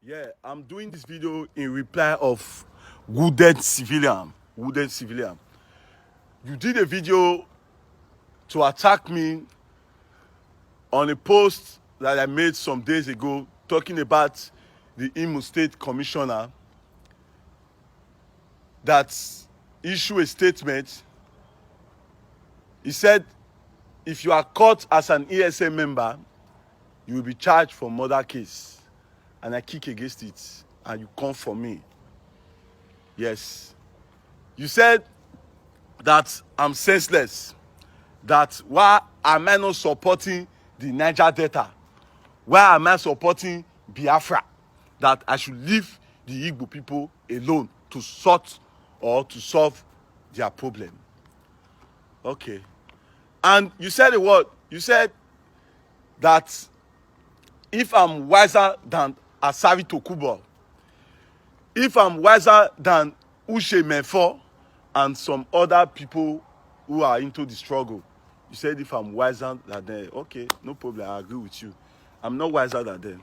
Yeah, I'm doing this video in reply of Wounded Civilian. Wounded Civilian. You did a video to attack me on a post that I made some days ago talking about the Imo State Commissioner that issued a statement. He said, if you are caught as an ESA member, you will be charged for murder case. And I kick against it. And you come for me. Yes. You said that I'm senseless. That why am I not supporting the Niger Delta? Why am I supporting Biafra? That I should leave the Igbo people alone to sort or to solve their problem. Okay. And you said a word. You said that if I'm wiser than Asari Tokubo, if I'm wiser than Uche Menfo and some other people who are into the struggle, you said if I'm wiser than them, okay, no problem, I agree with you. I'm not wiser than them.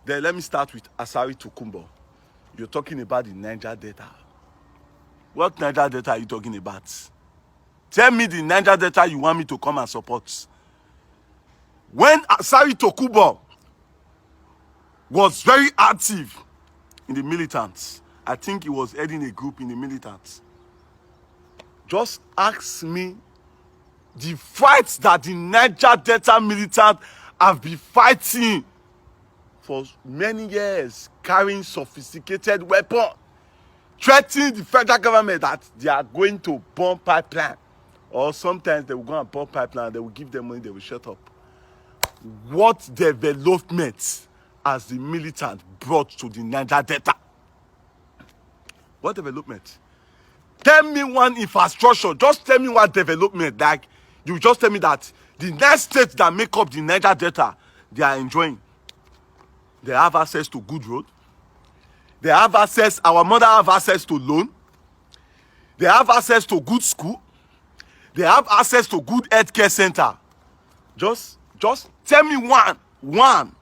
Then let me start with Asari Tokumbo. You're talking about the Niger Delta. What Niger Delta are you talking about? Tell me the Niger Delta you want me to come and support. When Asari Tokumbo was very active in the militants, I think he was heading a group in the militants. Just ask me the fights that the Niger Delta militants have been fighting for many years, carrying sophisticated weapons, threatening the federal government that they are going to bomb pipeline. Or sometimes they will go and bomb pipeline, they will give them money, they will shut up. What development has the militant brought to the Niger Delta? What development? Tell me one infrastructure. Just tell me what development. Like, you just tell me that the next states that make up the Niger Delta, they are enjoying. They have access to good road. They have access, our mother have access to loan. They have access to good school. They have access to good healthcare center. Just tell me one.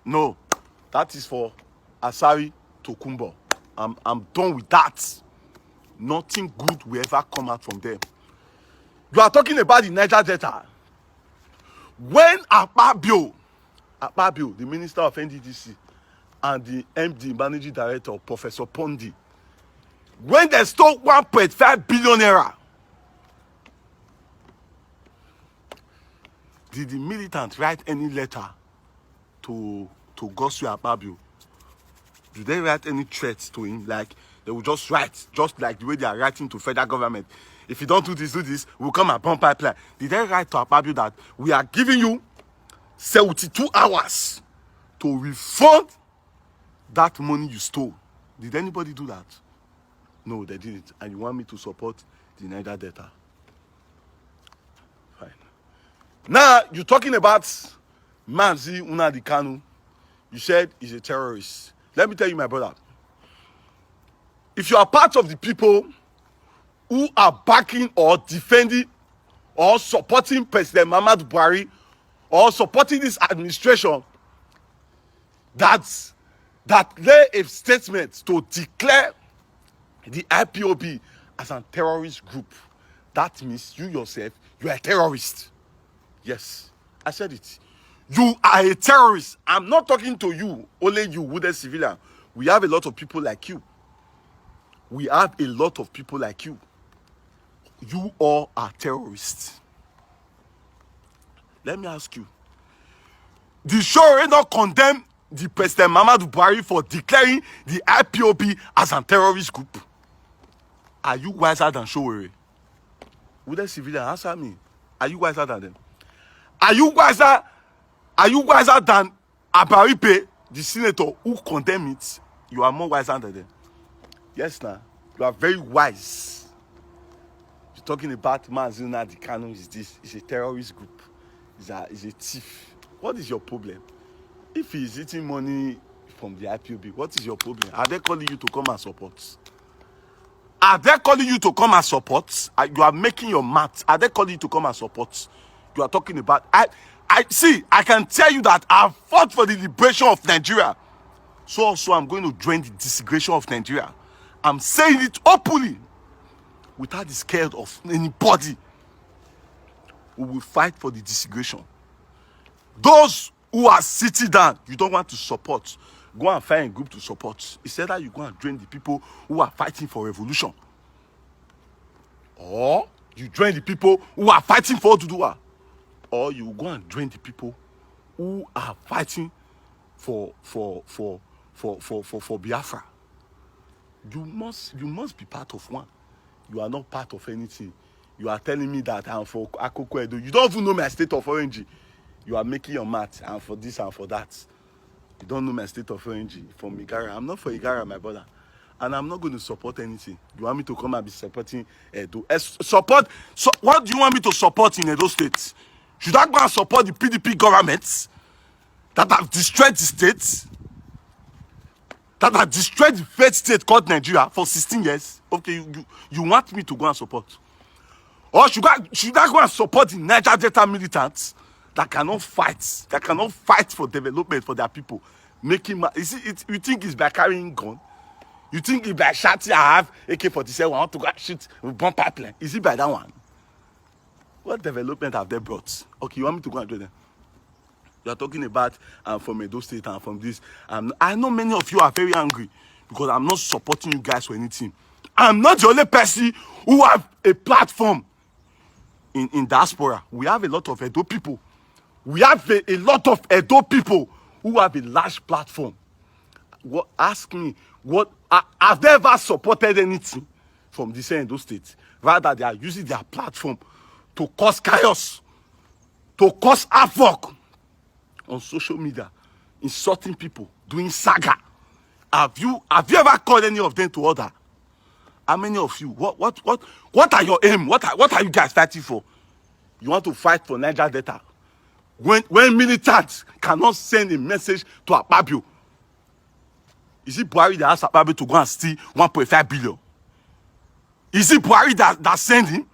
No, that is for Asari Tokumbo. I'm done with that. Nothing good will ever come out from them. You are talking about the Niger Delta. When Akpabio, the Minister of NDDC, and the MD, Managing Director, Professor Pondi, when they stole 1.5 billion naira, did the militant write any letter to Godswill Akpabio? Did they write any threats to him? Like, they will just write, just like the way they are writing to federal government. If you don't do this, we'll come and bomb pipeline. Did they write to Akpabio that we are giving you 72 hours to refund that money you stole? Did anybody do that? No, they didn't. And you want me to support the Niger Delta? Fine. Now, you're talking about Mazi Nnamdi Kanu. You said he's a terrorist. Let me tell you, my brother. If you are part of the people who are backing or defending or supporting President Muhammadu Buhari or supporting this administration that lay a statement to declare the IPOB as a terrorist group, that means you yourself, you are a terrorist. Yes, I said it. You are a terrorist. I'm not talking to you, only you, wounded civilian. We have a lot of people like you. We have a lot of people like you. You all are terrorists. Let me ask you. The show not condemn the President Muhammadu Buhari for declaring the IPOB as a terrorist group? Are you wiser than Showore? Wounded civilian, answer me. Are you wiser than them? Are you wiser than Abaripe, the senator who condemned it? You are more wiser than them. Yes, now. You are very wise. You're talking about Mazi Nnamdi Kanu is this. It's a terrorist group. It's a thief. What is your problem? If he is eating money from the IPOB, what is your problem? Are they calling you to come and support? Are they calling you to come and support? You are making your math. Are they calling you to come and support? You are talking about... I see, I can tell you that I fought for the liberation of Nigeria. So also I'm going to join the disintegration of Nigeria. I'm saying it openly, without the scare of anybody. We will fight for the disintegration. Those who are sitting down, you don't want to support, go and find a group to support. Instead that you go and join the people who are fighting for revolution. Or you join the people who are fighting for Oduduwa. Or you go and join the people who are fighting for Biafra. You must be part of one. You are not part of anything. You are telling me that I'm for Akoko Edo. You don't even know my state of origin. You are making your math. I'm for this and for that. You don't know my state of origin. From Igara. I'm not for Igara, my brother. And I'm not going to support anything. You want me to come and be supporting Edo? What do you want me to support in Edo State? Should I go and support the PDP governments that have destroyed the state? That have destroyed the failed state called Nigeria for 16 years? Okay, you want me to go and support? Or should I go and support the Niger Delta militants that cannot fight for development for their people? You think it's by carrying gun? You think it's by shouting, I have AK-47, I want to go and shoot with bomb pipeline? Is it by that one? What development have they brought? Okay, you want me to go and do them? You are talking about from Edo State and from this. I know many of you are very angry because I'm not supporting you guys for anything. I'm not the only person who have a platform in diaspora. We have a lot of Edo people. We have a lot of Edo people who have a large platform. Ask me, have they ever supported anything from the same Edo State? Rather, they are using their platform to cause chaos, to cause havoc on social media, insulting people, doing saga. Have you ever called any of them to order? How many of you? What are your aim? What are you guys fighting for? You want to fight for Niger Delta? When militants cannot send a message to Akpabio, is it Buhari that asked Akpabio to go and steal 1.5 billion? Is it Buhari that sent him?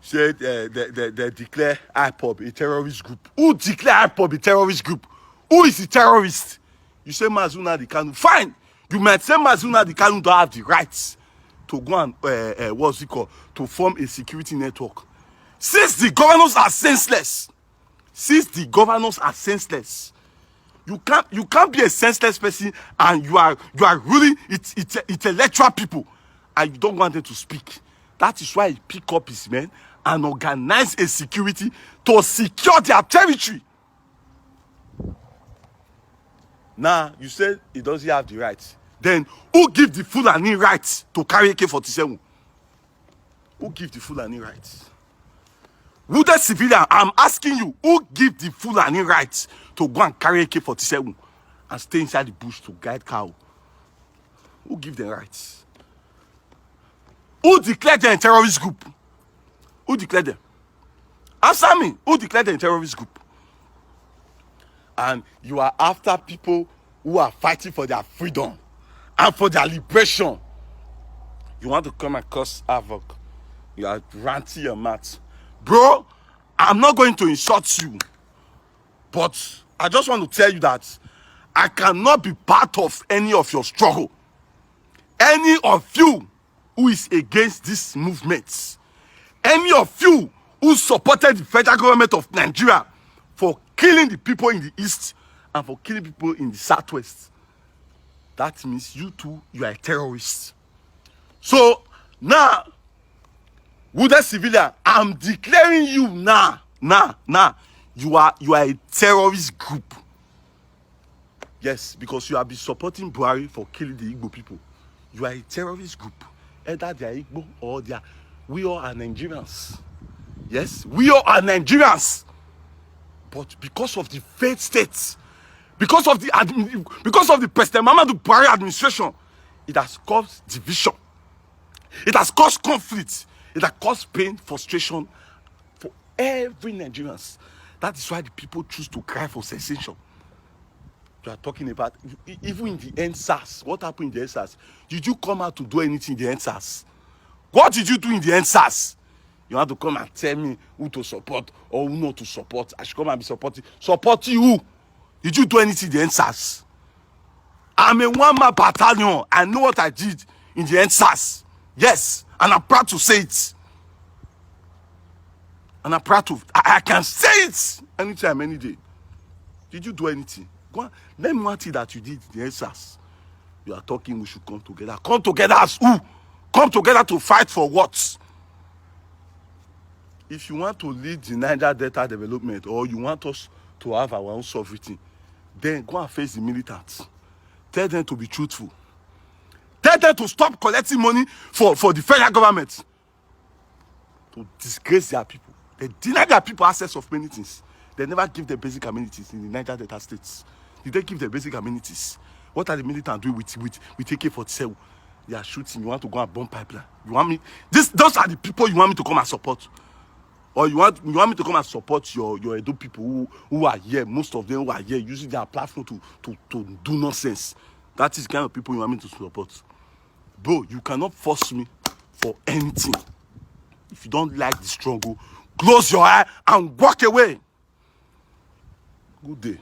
Said they declare IPOB a terrorist group. Who declare IPOB a terrorist group? Who is the terrorist? You say Mazi Nnamdi Kanu. Fine. You might say Mazi Nnamdi Kanu don't have the rights to go and to form a security network. Since the governors are senseless, you can't be a senseless person and you are ruling intellectual people and you don't want them to speak. That is why he pick up his men and organize a security to secure their territory. Now, you said he doesn't have the right. Then, who give the Fulani right to carry AK-47? Who give the Fulani right? Who the civilian? I'm asking you, who give the Fulani right to go and carry AK-47 and stay inside the bush to guide cow? Who give them rights? Who declared them a terrorist group? Who declared them? Answer me. Who declared them a terrorist group? And you are after people who are fighting for their freedom and for their liberation. You want to come and cause havoc. You are ranting your mouth. Bro, I'm not going to insult you. But I just want to tell you that I cannot be part of any of your struggle. Any of you who is against this movement, any of you who supported the federal government of Nigeria for killing the people in the east and for killing people in the southwest, that means you too, you are a terrorist. So now, Wounded Civilian, I'm declaring you now, you are a terrorist group. Yes, because you have been supporting Buhari for killing the Igbo people. You are a terrorist group. Either they are Igbo or they are. We all are Nigerians. Yes, we all are Nigerians. But because of the failed states, because of the President Muhammadu Buhari administration, it has caused division. It has caused conflict. It has caused pain, frustration for every Nigerians. That is why the people choose to cry for cessation. You are talking about, even in the NSAS, what happened in the NSAS? Did you come out to do anything in the NSAS? What did you do in the NSAS? You want to come and tell me who to support or who not to support. I should come and be supporting. Supporting who? Did you do anything in the NSAS? I'm a one-man battalion. I know what I did in the NSAS. Yes, and I'm proud to say it. And I'm proud to, I can say it anytime, any day. Did you do anything? Go on. Name one thing that you did in the NSAS. You are talking, we should come together. Come together as who? Come together to fight for what? If you want to lead the Niger Delta development, or you want us to have our own sovereignty, then go and face the militants. Tell them to be truthful. Tell them to stop collecting money for the federal government. To disgrace their people. They deny their people access of many things. They never give the basic amenities in the Niger Delta states. Did they give the basic amenities? What are the militants doing with AK-47? They are shooting. You want to go and bomb pipeline? You want me? Those are the people you want me to come and support. Or you want me to come and support your Edo people who are here, most of them who are here, using their platform to do nonsense. That is the kind of people you want me to support. Bro, you cannot force me for anything. If you don't like the struggle, close your eye and walk away. Good day.